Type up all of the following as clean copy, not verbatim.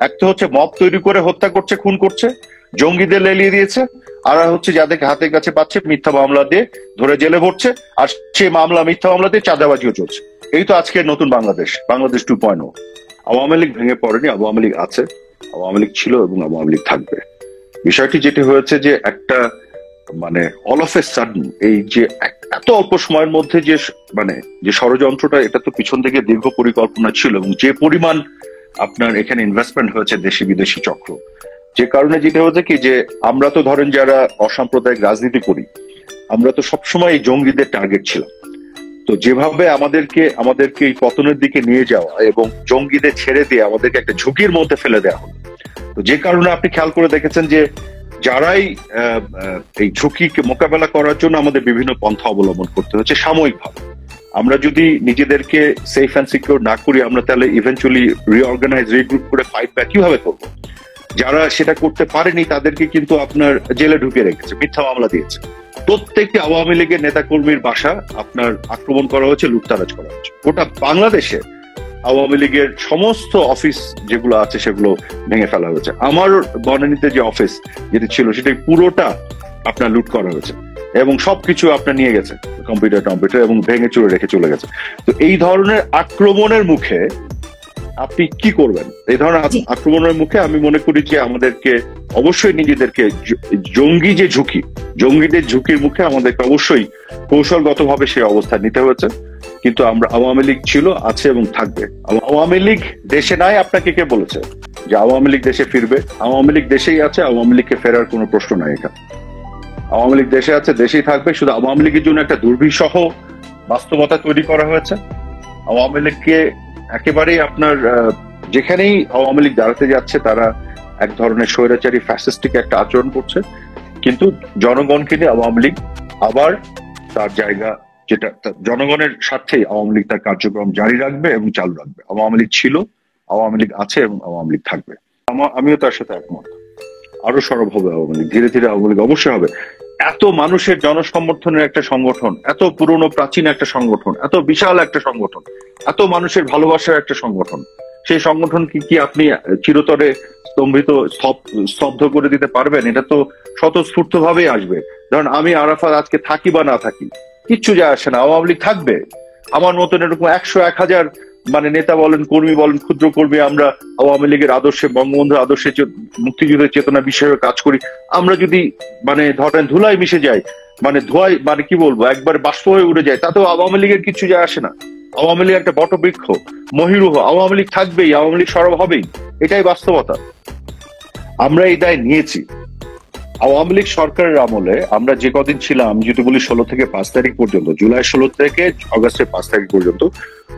এক তো হচ্ছে মব তৈরি করে হত্যা করছে, খুন করছে, জঙ্গিদের লেলিয়ে দিয়েছে, আর হচ্ছে যাদেরকে হাতের কাছে পাচ্ছে মিথ্যা মামলা দিয়ে ধরে জেলে ভরছে, আর সেই মামলা মিথ্যা মামলা দিয়ে চাঁদাবাজিও চলছে। এই তো আজকের নতুন বাংলাদেশ, বাংলাদেশ 2.0। আওয়ামী লীগ ভেঙে পড়েনি, আওয়ামী লীগ আছে, আওয়ামী লীগ ছিল এবং আওয়ামী লীগ থাকবে। বিষয়টি যেটি হয়েছে যে একটা মানে অল অফ এ সাডেন এই যে এত অল্প সময়ের মধ্যে যে মানে যে ষড়যন্ত্রটা, এটা তো পিছন থেকে দীর্ঘ পরিকল্পনা ছিল, এবং যে পরিমাণ আপনার এখানে ইনভেস্টমেন্ট হয়েছে দেশি বিদেশি চক্র, যে কারণে যেটা হচ্ছে কি যে আমরা তো ধরেন যারা অসাম্প্রদায়িক রাজনীতি করি, আমরা তো সবসময় এই জঙ্গিদের টার্গেট ছিলাম। তো যেভাবে আমাদেরকে এই পতনের দিকে নিয়ে যাওয়া এবং জঙ্গিদের ছেড়ে দিয়ে আমাদেরকে একটা ঝুঁকির মধ্যে ফেলে দেওয়া হলো, তো যে কারণে আপনি খেয়াল করে দেখেছেন যে যারাই এই ঝুঁকিকে মোকাবেলা করার জন্য আমাদের বিভিন্ন পন্থা অবলম্বন করতে হচ্ছে সাময়িকভাবে। আমরা যদি নিজেদেরকে সেফ অ্যান্ড সিকিউর না করি, আমরা তাহলে ইভেন্চুয়ালি রিঅর্গানাইজ রিগ্রুপ করে ফাইট ব্যাক কিভাবে করবো? যারা সেটা করতে পারেনি তাদেরকে কিন্তু আপনার জেলে ঢুকিয়ে রেখেছে, মিথ্যা মামলা দিয়েছে। প্রত্যেকটি আওয়ামী লীগের নেতাকর্মীর বাসা আপনার আক্রমণ করা হয়েছে, লুটতারাজ করা হয়েছে। গোটা বাংলাদেশে আওয়ামী লীগের সমস্ত অফিস যেগুলো আছে সেগুলো ভেঙে ফেলা হয়েছে। আমার বনানীতে যে অফিস যেটি ছিল সেটা পুরোটা আপনার লুট করা হয়েছে, এবং সবকিছু আপনার নিয়ে গেছে, কম্পিউটার এবং ভেঙে চুরে রেখে চলে গেছে। তো এই ধরনের আক্রমণের মুখে আপনি কি করবেন? এই ধরনের আক্রমণের মুখে আমি মনে করি যে আমাদেরকে অবশ্যই নিজেদেরকে জঙ্গিদের ঝুঁকির মুখে আমাদেরকে অবশ্যই কৌশলগতভাবে সেই অবস্থা নিতে হয়েছে। কিন্তু আমরা আওয়ামী লীগ ছিল, আছে এবং থাকবে। আওয়ামী লীগ দেশে নাই আপনাকে কে বলেছে যে আওয়ামী লীগ দেশে ফিরবে? আওয়ামী লীগ দেশেই আছে, আওয়ামী লীগকে ফেরার কোনো প্রশ্ন নাই এখানে। আওয়ামী লীগ দেশে আছে, দেশেই থাকবে। শুধু আওয়ামী লীগের জন্য একটা দুর্বিষহ বাস্তবতা তৈরি করা হয়েছে। আওয়ামী লীগকে একেবারেই আপনার যেখানেই আওয়ামী লীগ দাঁড়াতে যাচ্ছে তারা এক ধরনের স্বৈরাচারী ফ্যাসিস্টিক একটা আচরণ করছে, কিন্তু জনগণকে নিয়ে আওয়ামী লীগ আবার তার জায়গা, যেটা জনগণের স্বার্থেই আওয়ামী লীগ তার কার্যক্রম জারি রাখবে এবং চালু রাখবে। আওয়ামী লীগ ছিল, আওয়ামী লীগ আছে এবং আওয়ামী লীগ থাকবে। আমিও তার সাথে একমত। আরো সরব হবে আওয়ামী লীগ, ধীরে ধীরে আওয়ামী লীগ অবশ্যই হবে। এত মানুষের জনসমর্থনের একটা সংগঠন, এত পুরনো প্রাচীন একটা সংগঠন, এত বিশাল একটা সংগঠন, এত মানুষের ভালোবাসার একটা সংগঠন, সেই সংগঠন কি আপনি চিরতরে স্তব্ধ করে দিতে পারবেন? এটা তো স্বতঃস্ফূর্ত ভাবেই আসবে। ধরেন আমি আরাফাত আজকে থাকি বা না থাকি, কিচ্ছু যায় আসে না, আওয়ামী লীগ থাকবে। আমার মতন এরকম 100-1000 মানে নেতা বলেন, কর্মী বলেন, ক্ষুদ্র কর্মী, আমরা আওয়ামী লীগের আদর্শে, বঙ্গবন্ধুর আদর্শে, মুক্তিযুদ্ধের চেতনা বিষয়ে কাজ করি। আমরা যদি মানে ধরেন ধুলায় মিশে যাই, মানে ধোঁয়ায়, মানে কি বলবো, একবার বাষ্প হয়ে উড়ে যায়, তাতেও আওয়ামী লীগের কিছু যায় আসে না। আওয়ামী লীগ একটা বটবৃক্ষ, মহিরুহ, আওয়ামী লীগ থাকবেই, আওয়ামী লীগ সরব হবেই, এটাই বাস্তবতা। আমরা এই দায় নিয়েছি। আওয়ামী লীগ সরকারের আমলে আমরা যে কদিন ছিলাম, যদি বলি 16 থেকে 5 তারিখ পর্যন্ত, জুলাই 16 থেকে আগস্টের 5 তারিখ পর্যন্ত,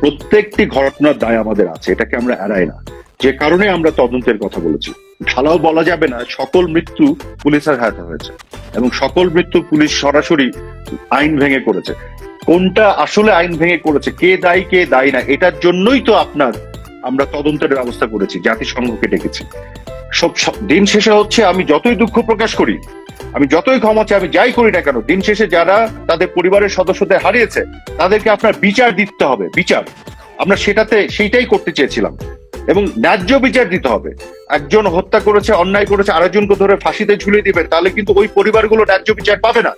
প্রত্যেকটি ঘটনার দায় আমাদের আছে, এটাকে আমরা এড়াই না। যে কারণে আমরা তদন্তের কথা বলেছি। ঢালাও বলা যাবে না সকল মৃত্যু পুলিশের হাতে হয়েছে, এবং সকল মৃত্যু পুলিশ সরাসরি আইন ভেঙে করেছে। কোনটা আসলে আইন ভেঙে করেছে, কে দায়ী কে দায়ী না, এটার জন্যই তো আমরা তদন্তের ব্যবস্থা করেছি, জাতিসংঘকে ডেকেছি। সব দিন শেষে হচ্ছে, আমি যতই দুঃখ প্রকাশ করি, আমি যতই ক্ষমা চাই, আমি যাই করি না কেন, দিন শেষে যারা তাদের পরিবারের সদস্যদের হারিয়েছে তাদেরকে আপনার বিচার দিতে হবে। বিচার আমরা সেইটাই করতে চেয়েছিলাম, এবং ন্যায্য বিচার দিতে হবে। একজন হত্যা করেছে, অন্যায় করেছে, আরেকজনকে ধরে ফাঁসিতে ঝুলিয়ে দিবেন, তাহলে কিন্তু ওই পরিবারগুলো ন্যায্য বিচার পাবে না।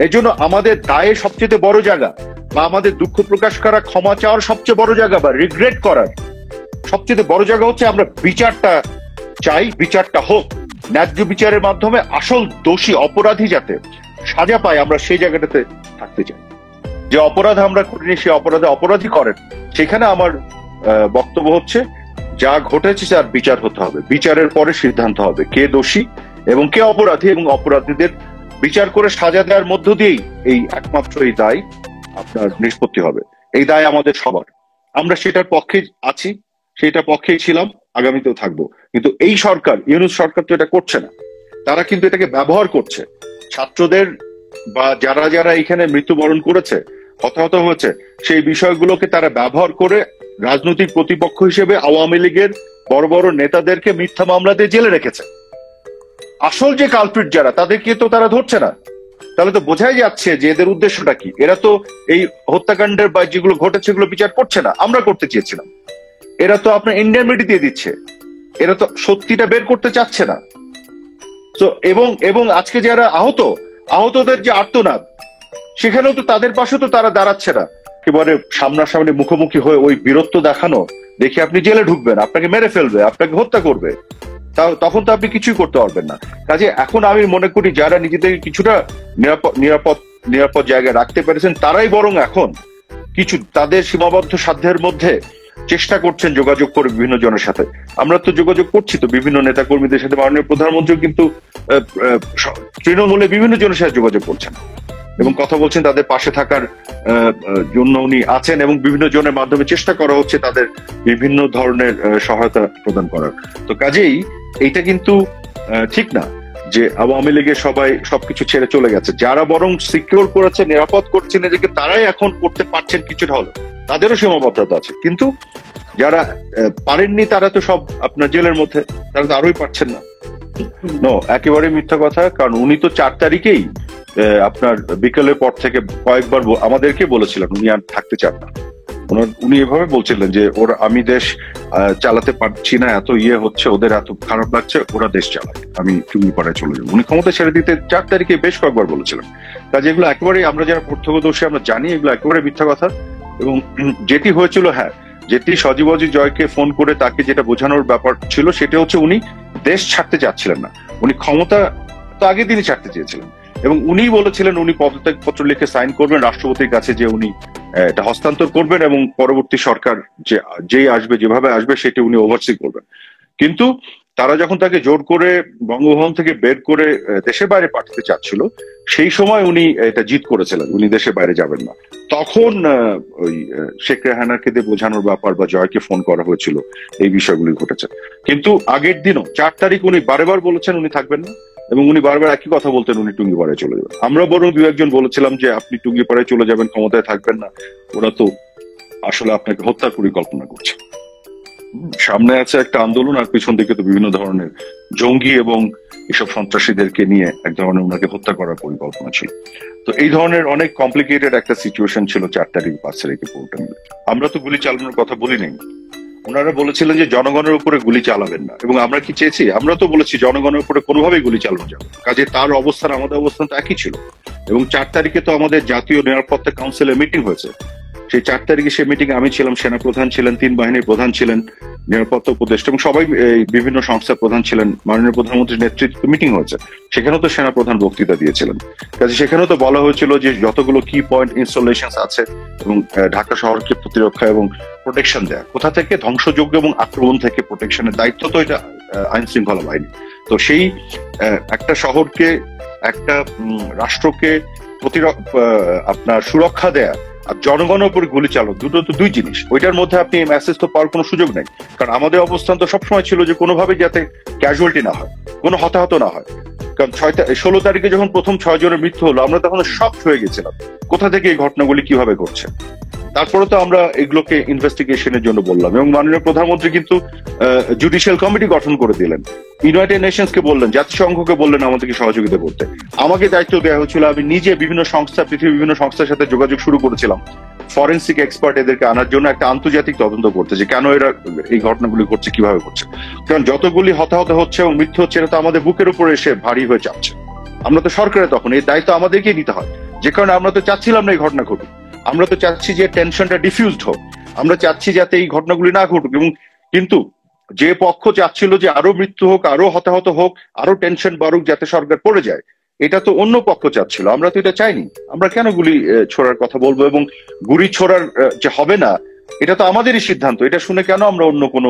এই জন্য আমাদের দায়ে সবচেয়ে বড় জায়গা, বা আমাদের দুঃখ প্রকাশ করা, ক্ষমা চাওয়ার সবচেয়ে বড় জায়গা, বা রিগ্রেট করার সবচেয়ে বড় জায়গা হচ্ছে আমরা বিচারটা চাই, বিচারটা হোক ন্যায্য বিচারের মাধ্যমে। আসল দোষী অপরাধী যাতে সাজা পায়, আমরা সেই জায়গাটাতে থাকতে চাই। যে অপরাধ আমরা করিনি, সে অপরাধী করেন, সেখানে আমার বক্তব্য হচ্ছে যা ঘটেছে তার বিচার হতে হবে। বিচারের পরে সিদ্ধান্ত হবে কে দোষী এবং কে অপরাধী, এবং অপরাধীদের বিচার করে সাজা দেওয়ার মধ্য দিয়েই এই একমাত্র এই দায় আপনার নিষ্পত্তি হবে। এই দায় আমাদের সবার, আমরা সেটার পক্ষে আছি, সেটার পক্ষেই ছিলাম, আগামীতেও থাকবো। কিন্তু এই সরকার, ইউনূস সরকার তো এটা করছে না, তারা কিন্তু এটাকে ব্যবহার করছে। ছাত্রদের বা যারা যারা এখানে মৃত্যুবরণ করেছে, হতাহত হয়েছে, সেই বিষয়গুলোকে তারা ব্যবহার করে রাজনৈতিক প্রতিপক্ষ হিসেবে আওয়ামী লীগের বড় বড় নেতাদেরকে মিথ্যা মামলা দিয়ে জেলে রেখেছে। আসল যে কালপ্রিট যারা, তাদেরকে তো তারা ধরছে না। তাহলে তো বোঝাই যাচ্ছে যে এদের উদ্দেশ্যটা কি। এরা তো এই হত্যাকাণ্ডের বা যেগুলো ঘটেছে সেগুলো বিচার করছে না, আমরা করতে চেয়েছিলাম। এরা তো আপনার ইন্ডেমনিটি দিয়ে দিচ্ছে, এরা তো সত্যিটা বের করতে চাচ্ছে না। তো এবং আজকে যারা আহতদের যে আর্তনাদ, সেখানেও তো তাদের পাশে তো তারা দাঁড়াচ্ছে না। একেবারে সামনাসামনি মুখোমুখি হয়ে ওই বীরত্ব দেখানো, দেখে আপনি জেলে ঢুকবেন, আপনাকে মেরে ফেলবে, আপনাকে হত্যা করবে, তখন তো আপনি কিছুই করতে পারবেন না। কাজে এখন আমি মনে করি যারা নিজেদের কিছুটা নিরাপদ জায়গায় রাখতে পেরেছেন, তারাই বরং এখন কিছু তাদের সীমাবদ্ধ সাধ্যের মধ্যে চেষ্টা করছেন যোগাযোগ করে বিভিন্ন জনের সাথে। আমরা তো যোগাযোগ করছি তো বিভিন্ন নেতা কর্মীদের সাথে, মাননীয় প্রধানমন্ত্রী কিন্তু তৃণমূলে বিভিন্ন জনের সাথে যোগাযোগ করছেন এবং কথা বলছেন, তাদের পাশে থাকার জন্য উনি আছেন এবং বিভিন্ন জনের মাধ্যমে চেষ্টা করা হচ্ছে তাদের বিভিন্ন ধরনের সহায়তা প্রদান করার। তো কাজেই এইটা কিন্তু ঠিক না যে আওয়ামী লীগের সবাই সবকিছু ছেড়ে চলে গেছে। যারা বরং সিকিউর করেছে, নিরাপদ করছে নিজেকে, তারাই এখন করতে পারছেন কিছুটা হলো, তাদেরও সীমাবদ্ধতা আছে। কিন্তু যারা পারেননি তারা তো সব আপনার জেলের মধ্যে, তারা তো আরোই পারছেন না। একেবারে মিথ্যা কথা। কারণ উনি তো 4 তারিখেই আপনার বিকেলের পর থেকে কয়েকবার আমাদেরকে বলেছিলেন উনি আর থাকতে চান না। উনি এভাবে বলছিলেন যে আমি দেশ চালাতে পারছি না, এত হচ্ছে, ওদের এত খারাপ লাগছে, ওরা দেশ চালায়, আমি টুঙ্গিপাড়ায় চলে যাবো। উনি ক্ষমতা ছেড়ে দিতে 4 তারিখে বেশ কয়েকবার বলেছিলেন। কাজে এগুলো একেবারেই, আমরা যারা প্রত্যক্ষদর্শী আমরা জানি এগুলো একেবারে মিথ্যা কথা। এবং যেটি হয়েছিল, যেটি সজীব জয়কে ফোন করে তাকে যেটা বোঝানোর ব্যাপার ছিল, সেটা হচ্ছে উনি দেশ ছাড়তে চাচ্ছিলেন না, উনি ক্ষমতা তো আগের দিনই ছাড়তে চেয়েছিলেন। এবং উনি বলেছিলেন উনি পদত্যাগ পত্র লিখে সাইন করবেন রাষ্ট্রপতির কাছে, যে উনি এটা হস্তান্তর করবেন এবং পরবর্তী সরকার যেই আসবে, যেভাবে আসবে, সেটি উনি ওভারসি করবেন। কিন্তু তারা যখন তাকে জোর করে বঙ্গভবন থেকে বের করে দেশের বাইরে পাঠাতে চাচ্ছিল, সেই সময় উনি এটা জিদ করেছিলেন, উনি দেশের বাইরে যাবেন না। তখন ওই শেখ রেহানাকে দিয়ে বোঝানোর ব্যাপার বা জয়কে ফোন করা হয়েছিল, এই বিষয়গুলি ঘটেছে। কিন্তু আগের দিনও 4 তারিখ উনি বারবার বলেছেন উনি থাকবেন না, এবং উনি বারবার একই কথা বলতেন, উনি টুঙ্গিপাড়ায় চলে যাবেন। আমরা বরং 2-1 জন বলেছিলাম যে আপনি টুঙ্গিপাড়ায় চলে যাবেন, ক্ষমতায় থাকবেন না, ওরা তো আসলে আপনাকে হত্যার পরিকল্পনা করছে। সামনে আছে একটা আন্দোলন, আর পিছন দিকে তো বিভিন্ন ধরনের জঙ্গি এবং এসব সন্ত্রাসীদেরকে নিয়ে এক ধরনের ওনাকে হত্যা করার পরিকল্পনা ছিল। তো এই ধরনের অনেক কমপ্লিকেটেড একটা সিচুয়েশন ছিল 4 তারিখ 5 তারিখে পুরোটা মিলে। আমরা তো গুলি চালানোর কথা বলি নাই, ওনারা বলেছিলেন যে জনগণের উপরে গুলি চালাবেন না। এবং আমরা কি চেয়েছি? আমরা তো বলেছি জনগণের উপরে কোনোভাবেই গুলি চালানো যাবে। কাজে তার অবস্থান আমাদের অবস্থান তো একই ছিল। এবং 4 তারিখে তো আমাদের জাতীয় নিরাপত্তা কাউন্সিলের মিটিং হয়েছে। সেই 4 তারিখে সেই মিটিং আমি ছিলাম, সেনাপ্রধান ছিলেন, 3 বাহিনীর প্রধান ছিলেন, নিরাপত্তা উপদেষ্টা এবং সবাই বিভিন্ন সংস্থার প্রধান ছিলেন। মাননীয় প্রধানমন্ত্রীর নেতৃত্বে মিটিং হয়েছে, সেখানেও তো সেনাপ্রধান বক্তৃতা দিয়েছিলেন। কাজে সেখানেও তো বলা হয়েছিল যে যতগুলো কি পয়েন্ট ইনস্টলেশন আছে এবং ঢাকা শহরকে প্রতিরক্ষা এবং প্রোটেকশন দেয়া, কোথা থেকে ধ্বংসযোগ্য এবং আক্রমণ থেকে প্রোটেকশনের দায়িত্ব তো এটা আইন শৃঙ্খলা বাহিনী। তো সেই একটা শহরকে, একটা রাষ্ট্রকে আপনার সুরক্ষা দেয়া আর জনগণের উপর গুলি চালানো, দুটো তো দুই জিনিস। ওইটার মধ্যে আপনি মেসেজ তো পাওয়ার কোনো সুযোগ নেই। কারণ আমাদের অবস্থান তো সবসময় ছিল যে কোনোভাবে যাতে ক্যাজুয়ালিটি না হয়, কোনো হতাহত না হয়। কারণ 16 তারিখে যখন প্রথম 6 জনের মৃত্যু হলো, আমরা তখন শক হয়ে গেছিলাম কোথা থেকে এই ঘটনাগুলি কিভাবে ঘটছে। তারপরে তো আমরা এগুলোকে ইনভেস্টিগেশনের জন্য বললাম, এবং মাননীয় প্রধানমন্ত্রী কিন্তু জুডিশিয়াল কমিটি গঠন করে দিলেন, ইউনাইটেড নেশনসকে বললেন, জাতিসংঘকে বললেন আমাদেরকে সহযোগিতা করতে। আমাকে দায়িত্ব দেওয়া হয়েছিল, আমি নিজে বিভিন্ন সংস্থা, পৃথিবীর বিভিন্ন সংস্থার সাথে যোগাযোগ শুরু করেছিলাম ফরেন্সিক এক্সপার্ট এদেরকে আনার জন্য, একটা আন্তর্জাতিক তদন্ত করতে, যে কেন এরা এই ঘটনাগুলি ঘটছে, কিভাবে ঘটছে। কারণ যতগুলি হতাহত হচ্ছে এবং মৃত্যু হচ্ছে, এটা তো আমাদের বুকের উপরে এসে ভারী হয়ে চাপছে। আমরা তো সরকারে, তখন এই দায়িত্ব আমাদেরকেই নিতে হয়। যে কারণে আমরা তো চাচ্ছিলাম না এই ঘটনা ঘটুক, আমরা তো চাচ্ছি যে টেনশনটা ডিফিউজড হোক, আমরা চাচ্ছি যাতে এই ঘটনাগুলি না ঘটুক। এবং কিন্তু যে পক্ষ চাচ্ছিল যে আরো মৃত্যু হোক, আরো হতাহত হোক, আরো টেনশন বাড়ুক, যাতে সরকার পড়ে যায়, এটা তো অন্য পক্ষ চাচ্ছিল, আমরা তো এটা চাইনি। আমরা কেন গুলি ছোড়ার কথা বলবো, এবং গুলি ছোড়ার যে হবে না, এটা তো আমাদেরই সিদ্ধান্ত। এটা শুনে কেন আমরা অন্য কোনো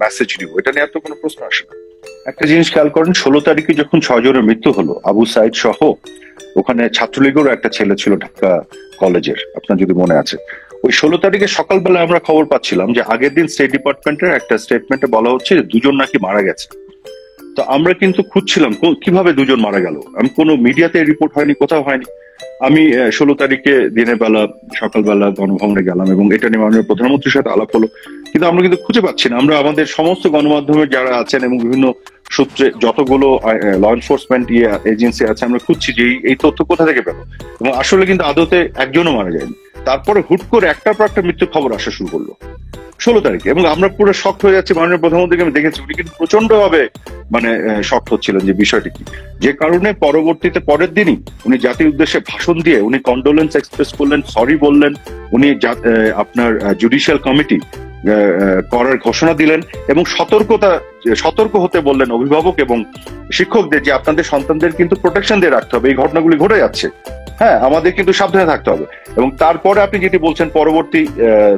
মেসেজ নিব? এটা নিয়ে তো কোনো প্রশ্ন আসে না। একটা জিনিস খেয়াল করেন, 16 তারিখে যখন 6 জনের মৃত্যু হলো, আবু সাইদ সহ, ওখানে ছাত্রলীগেরও একটা ছেলে ছিল ঢাকা কলেজের, আপনার যদি মনে আছে। ওই 16 তারিখে সকালবেলা আমরা খবর পাচ্ছিলাম যে আগের দিন স্টেট ডিপার্টমেন্টের একটা স্টেটমেন্টে বলা হচ্ছে যে 2 জন নাকি মারা গেছে। তো আমরা কিন্তু খুঁজছিলাম কিভাবে 2 জন মারা গেল। আমি কোনো মিডিয়াতে রিপোর্ট হয়নি, কোথাও হয়নি। আমি 16 তারিখে দিনের বেলা সকালবেলা গণভবনে গেলাম এবং এটা নিয়ে মাননীয় প্রধানমন্ত্রীর সাথে আলাপ হলো, কিন্তু আমরা কিন্তু খুঁজে পাচ্ছি না। আমরা আমাদের সমস্ত গণমাধ্যমে যারা আছেন এবং বিভিন্ন সূত্রে যতগুলো ল এনফোর্সমেন্ট এজেন্সি আছে, আমরা খুঁজছি যে এই তথ্য কোথা থেকে পেল। এবং আসলে কিন্তু আদতে একজনও মারা যায়নি। তারপরে হুট করে একটার পর একটা মৃত্যুর খবর আসা শুরু করলো 16 তারিখে, এবং আমরা পুরো শক্ট হয়ে যাচ্ছি। মাননীয় প্রধানমন্ত্রীকে আমি দেখেছি, উনি কিন্তু প্রচন্ড ভাবে মানে শক্ট হচ্ছিলেন যে বিষয়টি কি, যে কারণে পরবর্তীতে পরের দিনই উনি জাতির উদ্দেশ্যে ভাষণ দিয়ে উনি কন্ডোলেন্স এক্সপ্রেস করলেন, সরি বললেন, উনি আপনার জুডিশিয়াল কমিটি করার ঘোষণা দিলেন এবং সতর্ক হতে বললেন অভিভাবক এবং শিক্ষকদের যে আপনাদের সন্তানদের কিন্তু প্রোটেকশন দিয়ে রাখতে হবে, এই ঘটনাগুলি ঘটে যাচ্ছে, হ্যাঁ আমাদের কিন্তু সাবধানে থাকতে হবে। এবং তারপরে আপনি যেটি বলছেন পরবর্তী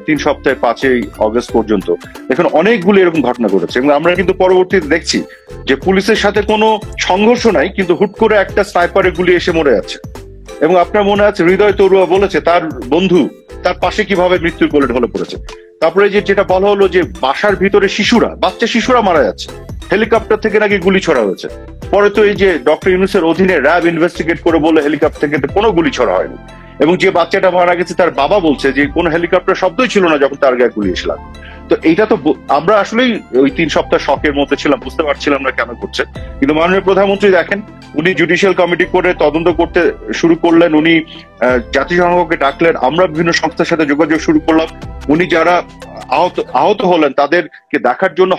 3 সপ্তাহে 5ই অগস্ট পর্যন্ত দেখুন অনেকগুলি এরকম ঘটনা ঘটেছে, এবং আমরা কিন্তু পরবর্তীতে দেখছি যে পুলিশের সাথে কোনো সংঘর্ষ নাই, কিন্তু হুট করে একটা স্নাইপারে গুলি এসে মরে যাচ্ছে। এবং আপনার মনে আছে হৃদয় তরুয়া বলেছে তার বন্ধু তার পাশে কিভাবে মৃত্যুর কোলে ঢলে পড়েছে। তারপরে যেটা বলা হলো যে বাসার ভিতরে বাচ্চা শিশুরা মারা যাচ্ছে, হেলিকপ্টার থেকে নাকি গুলি ছড়া হয়েছে। পরে তো এই যে ডক্টর ইউনূসের অধীনে র্যাব ইনভেস্টিগেট করে বলে হেলিকপ্টার থেকে কোনো গুলি ছড়া হয়নি, এবং যে বাচ্চাটা মারা গেছে তার বাবা বলছে যে কোনো হেলিকপ্টার শব্দই ছিল না যখন তার গায়ে গুলি এসে লাগলো। তো এইটা তো আমরা আসলেই ওই 3 সপ্তাহ শকের মধ্যে ছিলাম, বুঝতে পারছিলাম না কেন করছে। কিন্তু মাননীয় প্রধানমন্ত্রী দেখেন উনি জুডিশিয়াল কমিটি করে তদন্ত করতে শুরু করলেন, উনি জাতিসংঘকে ডাকলেন, আমরা বিভিন্ন সংস্থার সাথে যোগাযোগ শুরু করলাম, উনি যারা আহত হলেন তাদেরকে দেখার জন্য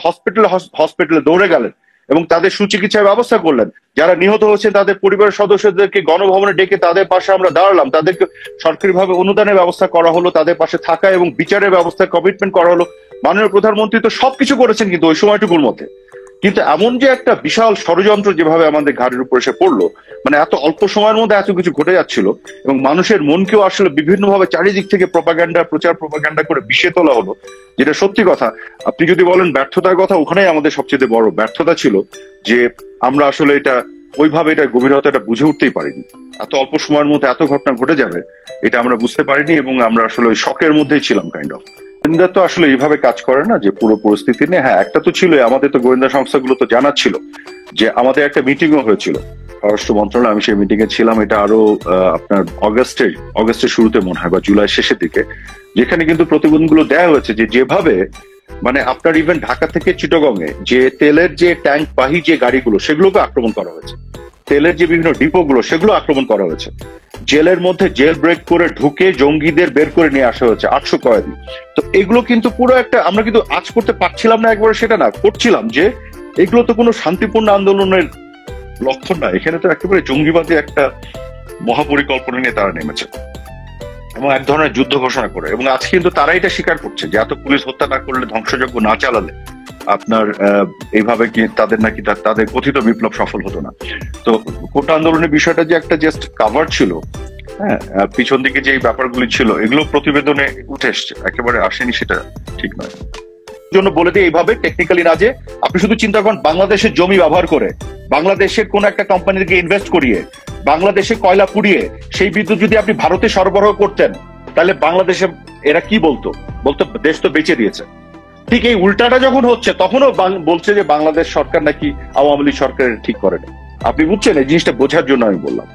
হসপিটালে দৌড়ে গেলেন এবং তাদের সুচিকিৎসার ব্যবস্থা করলেন। যারা নিহত হয়েছেন তাদের পরিবারের সদস্যদেরকে গণভবনে ডেকে তাদের পাশে আমরা দাঁড়ালাম, তাদেরকে সরকারিভাবে অনুদানের ব্যবস্থা করা হলো, তাদের পাশে থাকা এবং বিচারের ব্যবস্থা কমিটমেন্ট করা হলো। মাননীয় প্রধানমন্ত্রী তো সবকিছু করেছেন কিন্তু ওই সময়টুকুর মধ্যে। কিন্তু এমন যে একটা বিশাল ষড়যন্ত্র যেভাবে আমাদের ঘাড়ের উপর এসে পড়লো, মানে এত অল্প সময়ের মধ্যে এত কিছু ঘটে যাচ্ছিল, এবং মানুষের মনকেও আসলে বিভিন্নভাবে চারিদিক থেকে প্রচার প্রপাগান্ডা করে বিষে তোলা হলো, যেটা সত্যি কথা। আপনি যদি বলেন ব্যর্থতার কথা, ওখানেই আমাদের সবচেয়ে বড় ব্যর্থতা ছিল যে আমরা আসলে এটা ওইভাবে এটা গভীরতাটা বুঝে উঠতেই পারিনি। এত অল্প সময়ের মধ্যে এত ঘটনা ঘটে যাবে এটা আমরা বুঝতে পারিনি, এবং আমরা আসলে ওই শকের মধ্যেই ছিলাম কাইন্ড অফ। গোয়েন্দা তো আসলে এইভাবে কাজ করে না যে পুরো পরিস্থিতি নিয়ে। হ্যাঁ, একটা তো ছিল, আমাদের তো গোয়েন্দা সংস্থাগুলো তো জানাচ্ছিল যে আমাদের একটা মিটিংও হয়েছিল স্বরাষ্ট্র মন্ত্রণালয়, আমি সেই মিটিং এ ছিলাম, এটা আরো আপনার অগস্টের শুরুতে মনে হয় বা জুলাই শেষের দিকে, যেখানে কিন্তু প্রতিবেদনগুলো দেওয়া হয়েছে যে যেভাবে মানে আপনার ইভেন ঢাকা থেকে চিটাগংয়ে যে তেলের যে ট্যাঙ্ক বাহী যে গাড়িগুলো সেগুলোকে আক্রমণ করা হয়েছে, তেলের যে বিভিন্ন ডিপোগুলো সেগুলো আক্রমণ করা হয়েছে, জেলের মধ্যে জেল ব্রেক করে ঢুকে জঙ্গিদের বের করে নিয়ে আসা হয়েছে 800 কয়েদি। তো এগুলো কিন্তু পুরো একটা, আমরা কিন্তু আজ করতে পারছিলাম না একবারে সেটা না, করছিলাম যে এগুলো তো কোনো শান্তিপূর্ণ আন্দোলনের লক্ষণ না, এখানে তো একেবারে জঙ্গিবাদী একটা মহাপরিকল্পনা নিয়ে তারা নেমেছে এবং এক ধরনের যুদ্ধ ঘোষণা করে। এবং আজকে কিন্তু তারা এটা স্বীকার করছে যে এত পুলিশ হত্যা না করলে, ধ্বংসযজ্ঞ না চালালে আপনার এইভাবে কি তাদের নাকি তাদের কথিত বিপ্লব সফল হতো না। তো কোটা আন্দোলনের বিষয়টা যে একটা জাস্ট কাভার ছিল, হ্যাঁ পিছন দিকে যে ব্যাপারগুলি ছিল এগুলো প্রতিবেদনে উঠে এসছে, একেবারে আসেনি সেটা ঠিক নয়। জন্য বলে দিই এইভাবে টেকনিক্যালি না, যে আপনি শুধু চিন্তা করেন বাংলাদেশের জমি ব্যবহার করে, বাংলাদেশের কোন একটা কোম্পানিকে ইনভেস্ট করিয়ে, বাংলাদেশে কয়লা পুড়িয়ে সেই বিদ্যুৎ যদি আপনি ভারতে সরবরাহ করতেন, তাহলে বাংলাদেশে এরা কি বলতো দেশ তো বেঁচে দিয়েছে। ঠিক এই উল্টাটা যখন হচ্ছে তখনও বলছে যে বাংলাদেশ সরকার নাকি আওয়ামী লীগ সরকারের ঠিক করে না। আপনি বুঝছেন, এই জিনিসটা বোঝার জন্য আমি বললাম।